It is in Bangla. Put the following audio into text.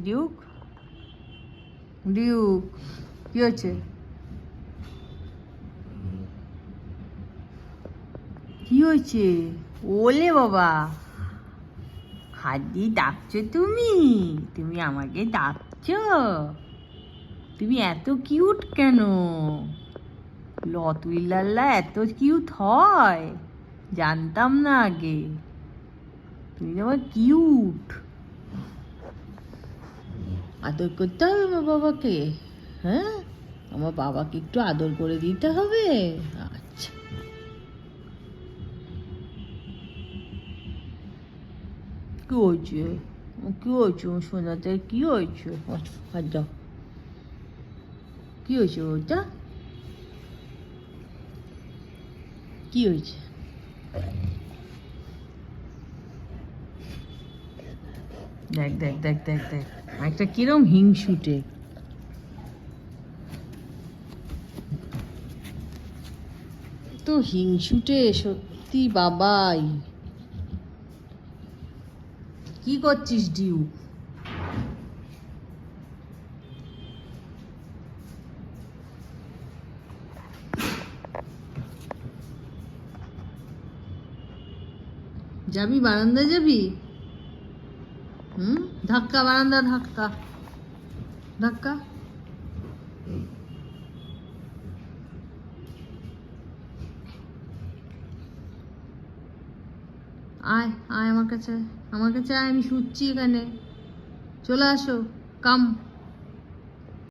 ডিউক ডিউক কি হচ্ছে? কি হয়েছে? ওলে বাবা, হাত দিয়ে ডাকছো তুমি? তুমি আমাকে ডাকছো? তুমি এত কিউট কেন? লতুইলাল্লা এত কিউট হয়? জানতাম না আগে। তুমি আমার কিউট। আদর করতে হবে আমার বাবাকে। হ্যাঁ, আমার বাবাকে একটু আদর করে দিতে হবে। আচ্ছা, কি হয়েছে? কি হয়েছে সোনাতে? কি হয়েছে? হাত দাও। কি হয়েছে ওটা? কি হয়েছে? দেখ দেখ দেখ দেখ দেখ, একটা কিরম হিংসুটে। তো হিংসুটে সত্যি বাবাই। কি করছিস ডিউ? যাবি বারান্দায় যাবি? ধাক্কা, বারান্দা ধাক্কা, ধাক্কা। আয় আয় আমার কাছে, আমার কাছে আয়, আমি শুচ্ছি এখানে। চলে আসো, কাম।